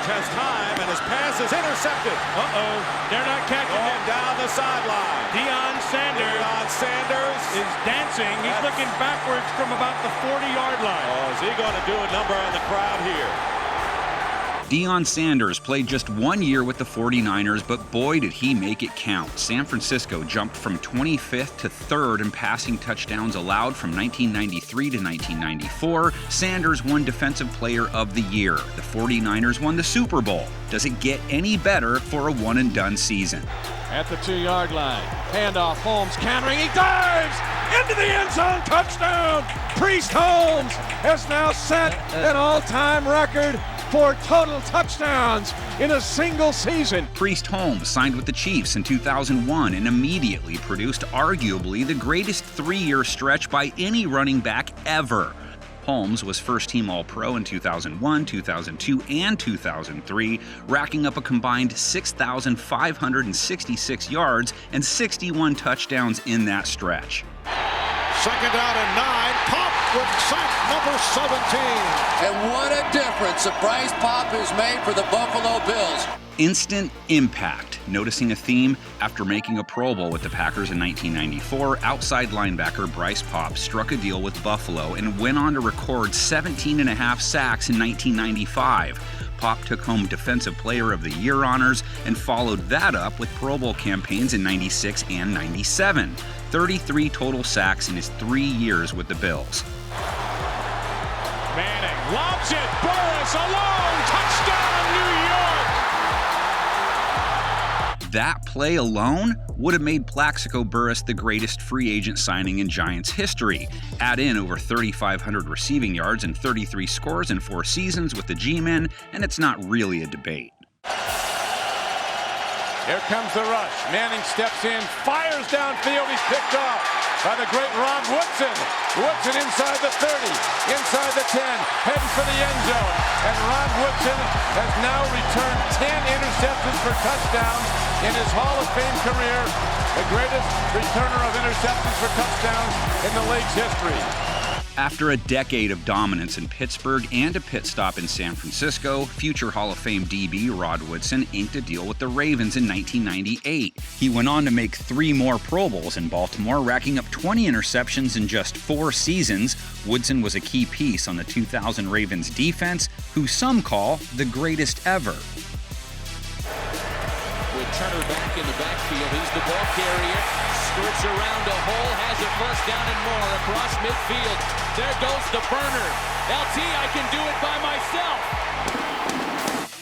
has time, and his pass is intercepted. They're not catching Going it. down the sideline. Deion Sanders is dancing. He's looking backwards from about the 40-yard line. Oh, is he going to do a number on the crowd here? Deion Sanders played just 1 year with the 49ers, but boy did he make it count. San Francisco jumped from 25th to 3rd in passing touchdowns allowed from 1993 to 1994. Sanders won Defensive Player of the Year. The 49ers won the Super Bowl. Does it get any better for a one-and-done season? At the 2-yard line, handoff, Holmes countering, he dives into the end zone, touchdown! Priest Holmes has now set an all-time record for total touchdowns in a single season. Priest Holmes signed with the Chiefs in 2001 and immediately produced arguably the greatest 3-year stretch by any running back ever. Holmes was first-team All-Pro in 2001, 2002, and 2003, racking up a combined 6,566 yards and 61 touchdowns in that stretch. 2nd down and 9. Paup with sack number 17. And what a difference that Bryce Paup has made for the Buffalo Bills. Instant impact. Noticing a theme? After making a Pro Bowl with the Packers in 1994, outside linebacker Bryce Paup struck a deal with Buffalo and went on to record 17.5 sacks in 1995. Paup took home Defensive Player of the Year honors and followed that up with Pro Bowl campaigns in 96 and 97. 33 total sacks in his 3 years with the Bills. Manning lobs it, Burress alone, touchdown New York! That play alone would have made Plaxico Burress the greatest free agent signing in Giants history. Add in over 3,500 receiving yards and 33 scores in 4 seasons with the G-Men, and it's not really a debate. Here comes the rush. Manning steps in, fires downfield. He's picked off by the great Ron Woodson. Woodson inside the 30, inside the 10, heading for the end zone. And Ron Woodson has now returned 10 interceptions for touchdowns in his Hall of Fame career. The greatest returner of interceptions for touchdowns in the league's history. After a decade of dominance in Pittsburgh and a pit stop in San Francisco, future Hall of Fame DB Rod Woodson inked a deal with the Ravens in 1998. He went on to make 3 more Pro Bowls in Baltimore, racking up 20 interceptions in just 4 seasons. Woodson was a key piece on the 2000 Ravens defense, who some call the greatest ever. With Turner back in the backfield, he's the ball carrier. Skirts around a hole, has it first down and more across midfield. There goes the burner. LT, I can do it by myself.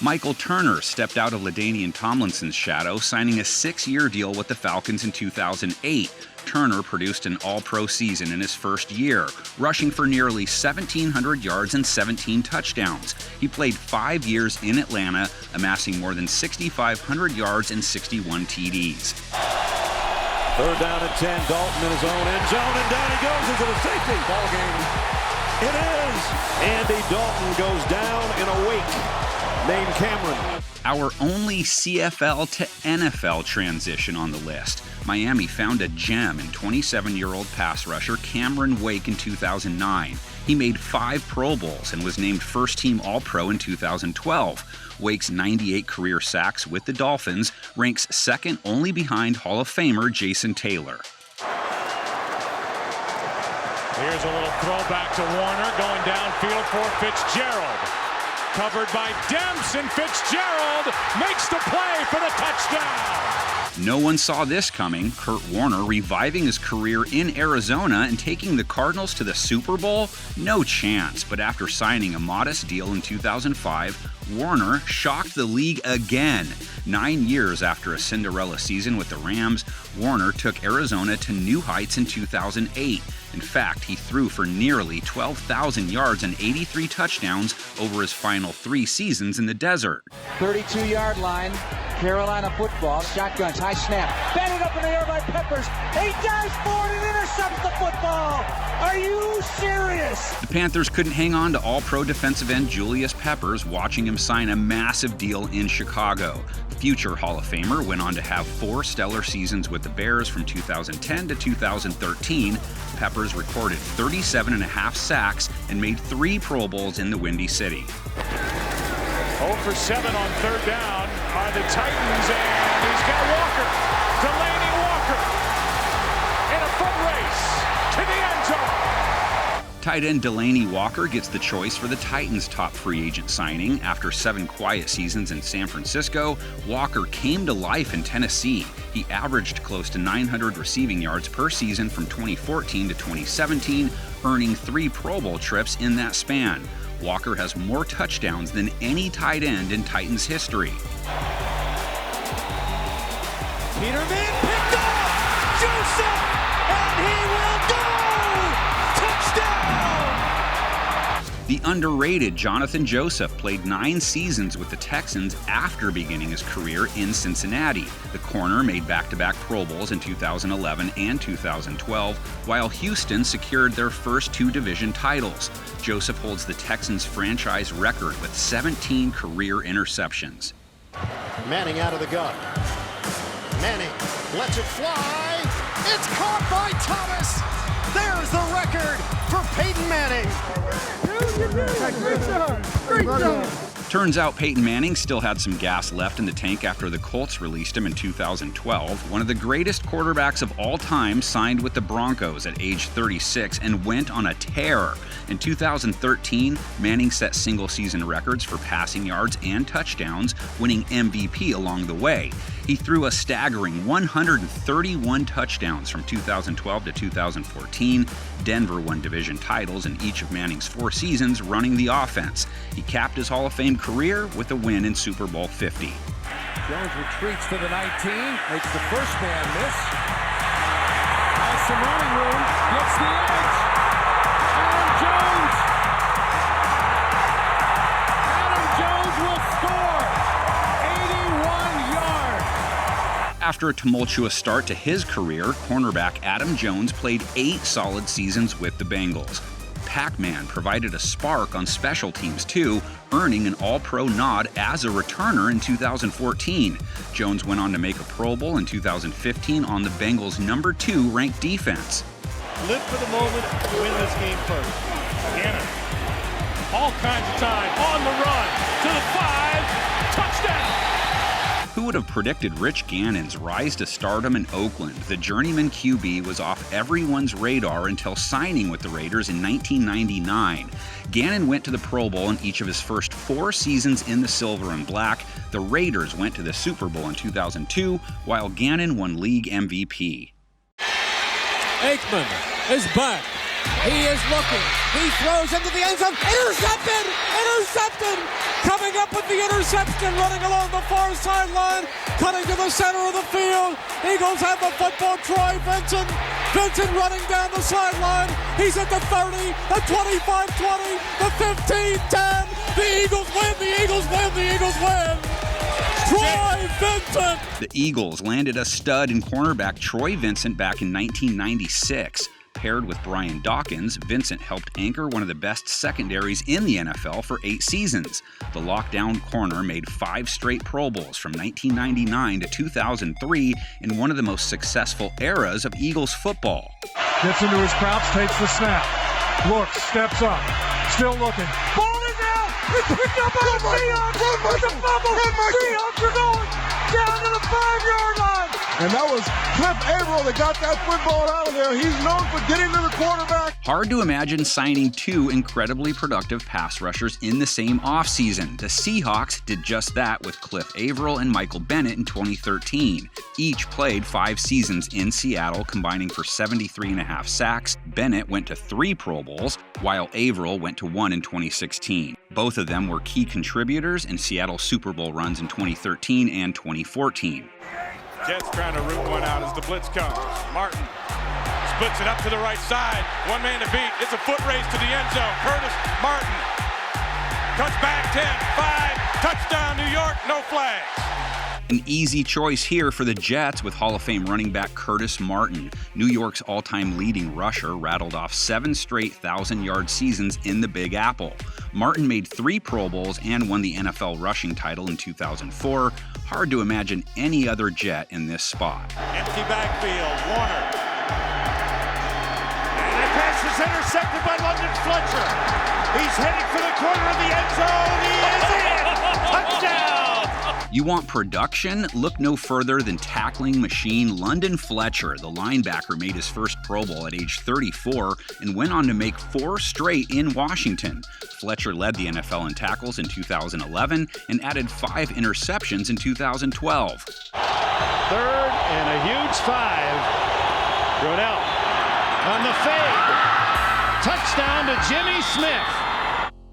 Michael Turner stepped out of LaDainian Tomlinson's shadow, signing a 6-year deal with the Falcons in 2008. Turner produced an All-Pro season in his first year, rushing for nearly 1,700 yards and 17 touchdowns. He played 5 years in Atlanta, amassing more than 6,500 yards and 61 TDs. 3rd down and 10. Dalton in his own end zone, and down he goes into the safety. Ball game. It is. Andy Dalton goes down in a wake named Cameron. Our only CFL to NFL transition on the list. Miami found a gem in 27-year-old pass rusher Cameron Wake in 2009. He made 5 Pro Bowls and was named first-team All-Pro in 2012. Wake's 98 career sacks with the Dolphins ranks second only behind Hall of Famer Jason Taylor. Here's a little throwback to Warner going downfield for Fitzgerald. Covered by Demps, and Fitzgerald makes the play for the touchdown. No one saw this coming. Kurt Warner reviving his career in Arizona and taking the Cardinals to the Super Bowl? No chance. But after signing a modest deal in 2005, Warner shocked the league again. 9 years after a Cinderella season with the Rams, Warner took Arizona to new heights in 2008. In fact, he threw for nearly 12,000 yards and 83 touchdowns over his final 3 seasons in the desert. 32-yard line, Carolina football, shotguns, high snap, batted up in the air by Peppers. He dives forward and intercepts the football. Are you serious? The Panthers couldn't hang on to All-Pro defensive end Julius Peppers, watching him sign a massive deal in Chicago. Future Hall of Famer went on to have 4 stellar seasons with the Bears from 2010 to 2013. Peppers recorded 37.5 sacks and made 3 Pro Bowls in the Windy City. 0 for 7 on third down are the Titans, and he's got Walker. Delanie Walker in a foot race to the end zone. Tight end Delanie Walker gets the choice for the Titans' top free agent signing. After 7 quiet seasons in San Francisco, Walker came to life in Tennessee. He averaged close to 900 receiving yards per season from 2014 to 2017, earning 3 Pro Bowl trips in that span. Walker has more touchdowns than any tight end in Titans history. Peterman picked off! Joseph! And he will go! Touchdown! The underrated Jonathan Joseph played 9 seasons with the Texans after beginning his career in Cincinnati. The corner made back-to-back Pro Bowls in 2011 and 2012, while Houston secured their first 2 division titles. Joseph holds the Texans' franchise record with 17 career interceptions. Manning out of the gun. Manning lets it fly. It's caught by Thomas. There's the record for Peyton Manning. Great job. Turns out Peyton Manning still had some gas left in the tank after the Colts released him in 2012. One of the greatest quarterbacks of all time signed with the Broncos at age 36 and went on a tear. In 2013, Manning set single-season records for passing yards and touchdowns, winning MVP along the way. He threw a staggering 131 touchdowns from 2012 to 2014. Denver won division titles in each of Manning's 4 seasons running the offense. He capped his Hall of Fame career with a win in Super Bowl 50. Jones retreats to the 19, makes the first man miss. Has some running room, gets the edge. Adam Jones will score. 81 yards. After a tumultuous start to his career, cornerback Adam Jones played 8 solid seasons with the Bengals. Pac-Man provided a spark on special teams too, earning an All-Pro nod as a returner in 2014. Jones went on to make a Pro Bowl in 2015 on the Bengals' number 2 ranked defense. Live for the moment to win this game first. Gannon, all kinds of time, on the run, to the 5, touchdown! Who would have predicted Rich Gannon's rise to stardom in Oakland? The journeyman QB was off everyone's radar until signing with the Raiders in 1999. Gannon went to the Pro Bowl in each of his first 4 seasons in the silver and black. The Raiders went to the Super Bowl in 2002, while Gannon won league MVP. Aikman is back. He is looking. He throws into the end zone. Intercepted! Intercepted! Coming up with the interception, running along the far sideline, cutting to the center of the field. Eagles have the football. Troy Vincent. Vincent running down the sideline. He's at the 30, the 25-20, the 15-10. The Eagles win. The Eagles win. The Eagles win. Troy Vincent! The Eagles landed a stud in cornerback Troy Vincent back in 1996. Paired with Brian Dawkins, Vincent helped anchor one of the best secondaries in the NFL for 8 seasons. The lockdown corner made 5 straight Pro Bowls from 1999 to 2003 in one of the most successful eras of Eagles football. Gets into his crouch, takes the snap. Looks, steps up. Still looking. Ball is out! It's picked up by the Seahawks! It's a fumble! Seahawks are going down to the 5-yard line! And that was Cliff Averill that got that football out of there. He's known for getting to the quarterback. Hard to imagine signing 2 incredibly productive pass rushers in the same offseason. The Seahawks did just that with Cliff Averill and Michael Bennett in 2013. Each played 5 seasons in Seattle, combining for 73.5 sacks. Bennett went to 3 Pro Bowls, while Averill went to 1 in 2016. Both of them were key contributors in Seattle's Super Bowl runs in 2013 and 2014. Jets trying to root one out as the blitz comes. Martin splits it up to the right side. 1 man to beat. It's a foot race to the end zone. Curtis Martin cuts back 10, 5, touchdown New York, no flags. An easy choice here for the Jets with Hall of Fame running back Curtis Martin. New York's all-time leading rusher rattled off 7 straight 1,000-yard seasons in the Big Apple. Martin made 3 Pro Bowls and won the NFL rushing title in 2004. Hard to imagine any other Jet in this spot. Empty backfield, Warner. And the pass is intercepted by London Fletcher. He's heading for the corner of the end zone. He is in. You want production? Look no further than tackling machine London Fletcher. The linebacker made his first Pro Bowl at age 34 and went on to make 4 straight in Washington. Fletcher led the NFL in tackles in 2011 and added 5 interceptions in 2012. Third and a huge 5. Brunell on the fade. Touchdown to Jimmy Smith.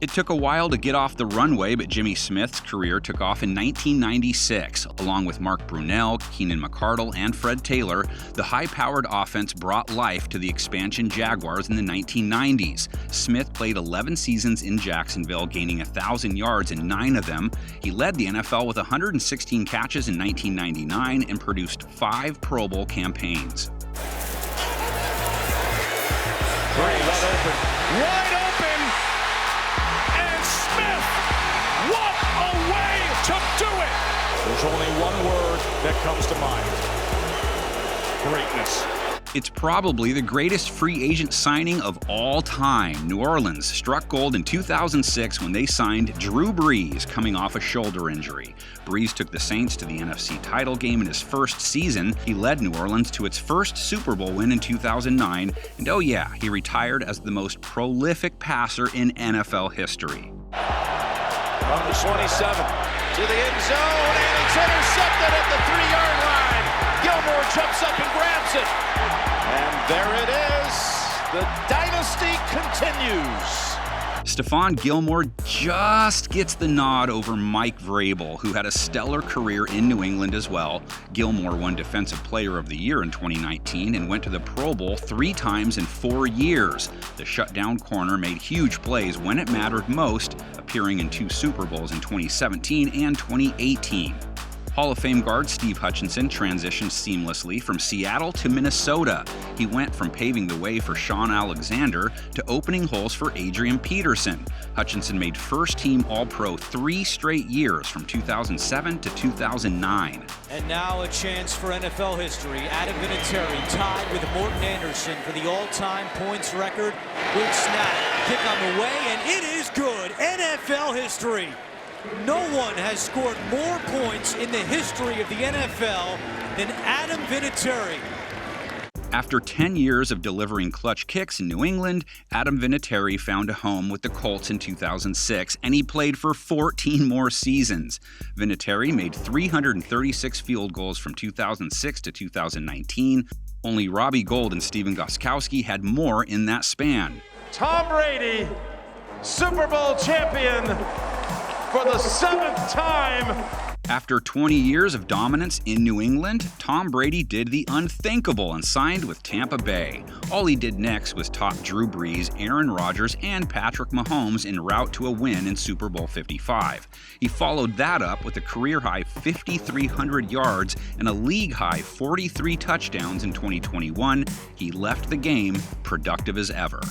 It took a while to get off the runway, but Jimmy Smith's career took off in 1996. Along with Mark Brunell, Keenan McCardle, and Fred Taylor, the high-powered offense brought life to the expansion Jaguars in the 1990s. Smith played 11 seasons in Jacksonville, gaining 1,000 yards in 9 of them. He led the NFL with 116 catches in 1999 and produced 5 Pro Bowl campaigns. Brees wide open, and Smith, what a way to do it! There's only one word that comes to mind: greatness. It's probably the greatest free agent signing of all time. New Orleans struck gold in 2006 when they signed Drew Brees, coming off a shoulder injury. Brees took the Saints to the NFC title game in his first season. He led New Orleans to its first Super Bowl win in 2009. And oh yeah, he retired as the most prolific passer in NFL history. From the 27 to the end zone, and it's intercepted at the 3-yard line. Gilmore jumps up and grabs it. And there it is. The dynasty continues. Stephon Gilmore just gets the nod over Mike Vrabel, who had a stellar career in New England as well. Gilmore won Defensive Player of the Year in 2019 and went to the Pro Bowl 3 times in 4 years. The shutdown corner made huge plays when it mattered most, appearing in 2 Super Bowls in 2017 and 2018. Hall of Fame guard Steve Hutchinson transitioned seamlessly from Seattle to Minnesota. He went from paving the way for Sean Alexander to opening holes for Adrian Peterson. Hutchinson made first-team All-Pro 3 straight years from 2007 to 2009. And now a chance for NFL history. Adam Vinatieri tied with Morton Anderson for the all-time points record. Big snap, kick on the way, and it is good. NFL history. No one has scored more points in the history of the NFL than Adam Vinatieri. After 10 years of delivering clutch kicks in New England, Adam Vinatieri found a home with the Colts in 2006, and he played for 14 more seasons. Vinatieri made 336 field goals from 2006 to 2019. Only Robbie Gould and Steven Gostkowski had more in that span. Tom Brady, Super Bowl champion for the 7th time. After 20 years of dominance in New England, Tom Brady did the unthinkable and signed with Tampa Bay. All he did next was top Drew Brees, Aaron Rodgers, and Patrick Mahomes en route to a win in Super Bowl 55. He followed that up with a career-high 5,300 yards and a league-high 43 touchdowns in 2021. He left the game productive as ever.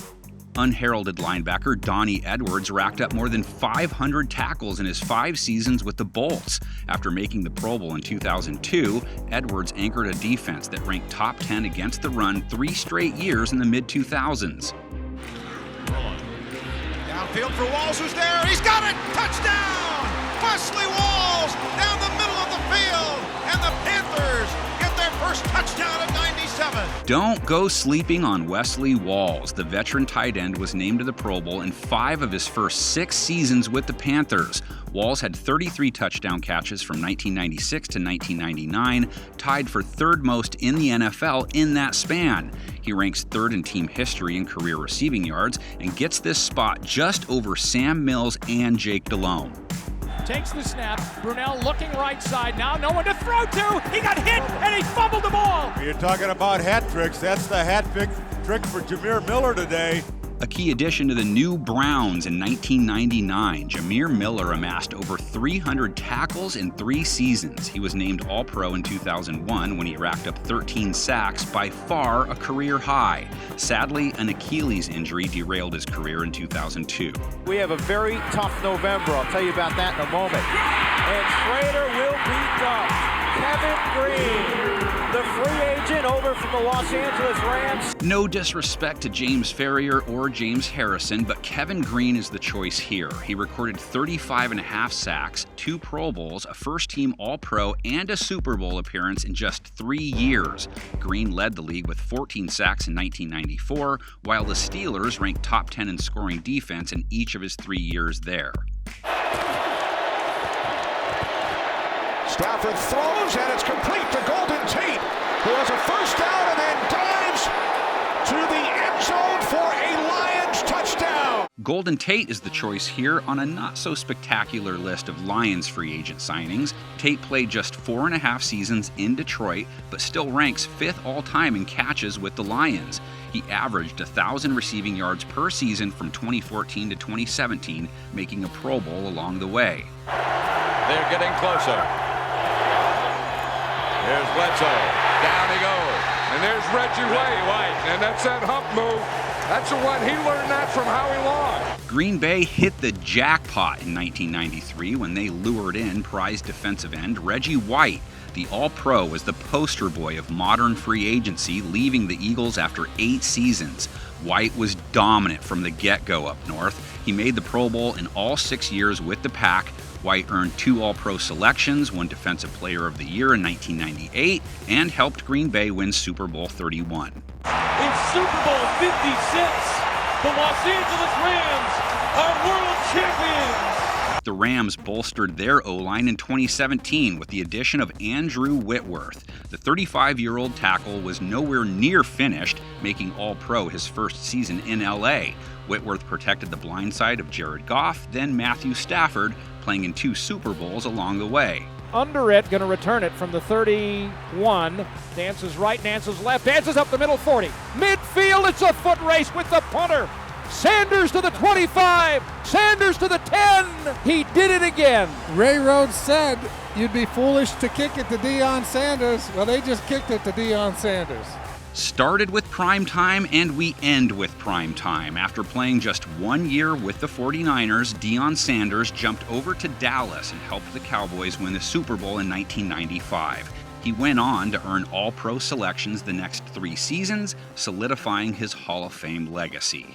Unheralded linebacker Donnie Edwards racked up more than 500 tackles in his 5 seasons with the Bolts. After making the Pro Bowl in 2002, Edwards anchored a defense that ranked top 10 against the run 3 straight years in the mid-2000s. Downfield for Walls, who's there. He's got it! Touchdown! Wesley Walls down the middle of the field, and the Panthers get their first touchdown of 97. Don't go sleeping on Wesley Walls. The veteran tight end was named to the Pro Bowl in 5 of his first 6 seasons with the Panthers. Walls had 33 touchdown catches from 1996 to 1999, tied for 3rd most in the NFL in that span. He ranks 3rd in team history in career receiving yards and gets this spot just over Sam Mills and Jake Delhomme. Takes the snap. Brunell looking right side now. No one to throw to. He got hit and he fumbled the ball. You're talking about hat tricks. That's the hat trick for Jamir Miller today. A key addition to the new Browns in 1999, Jamir Miller amassed over 300 tackles in 3 seasons. He was named All-Pro in 2001 when he racked up 13 sacks, by far a career high. Sadly, an Achilles injury derailed his career in 2002. We have a very tough November. I'll tell you about that in a moment. And Schrader will be dumped. Kevin Greene, the free agent over from the Los Angeles Rams. No disrespect to James Ferrier or James Harrison, but Kevin Greene is the choice here. He recorded 35.5 sacks, 2 Pro Bowls, a first-team All-Pro, and a Super Bowl appearance in just 3 years. Greene led the league with 14 sacks in 1994, while the Steelers ranked top 10 in scoring defense in each of his 3 years there. Stafford throws, and it's complete to Golden Tate, who has a first down and then dives to the end zone for a Lions touchdown. Golden Tate is the choice here on a not-so-spectacular list of Lions free agent signings. Tate played just 4.5 seasons in Detroit, but still ranks 5th all-time in catches with the Lions. He averaged 1,000 receiving yards per season from 2014 to 2017, making a Pro Bowl along the way. They're getting closer. There's Bledsoe. Down he goes. And there's Reggie White. And that's that hump move. That's the one. He learned that from Howie Long. Green Bay hit the jackpot in 1993 when they lured in prize defensive end Reggie White. The All-Pro was the poster boy of modern free agency, leaving the Eagles after 8 seasons. White was dominant from the get-go up north. He made the Pro Bowl in all 6 years with the Pack. White earned 2 All-Pro selections, won Defensive Player of the Year in 1998, and helped Green Bay win Super Bowl 31. In Super Bowl 56, the Los Angeles Rams are world champions. The Rams bolstered their O-line in 2017 with the addition of Andrew Whitworth. The 35-year-old tackle was nowhere near finished, making All-Pro his first season in LA. Whitworth protected the blind side of Jared Goff, then Matthew Stafford, playing in 2 Super Bowls along the way. Under it, going to return it from the 31. Dances right, dances left, dances up the middle 40. Midfield, it's a foot race with the punter. Sanders to the 25, Sanders to the 10. He did it again. Ray Rhodes said you'd be foolish to kick it to Deion Sanders. Well, they just kicked it to Deion Sanders. Started with prime time and we end with prime time. After playing just 1 year with the 49ers, Deion Sanders jumped over to Dallas and helped the Cowboys win the Super Bowl in 1995. He went on to earn All-Pro selections the next 3 seasons, solidifying his Hall of Fame legacy.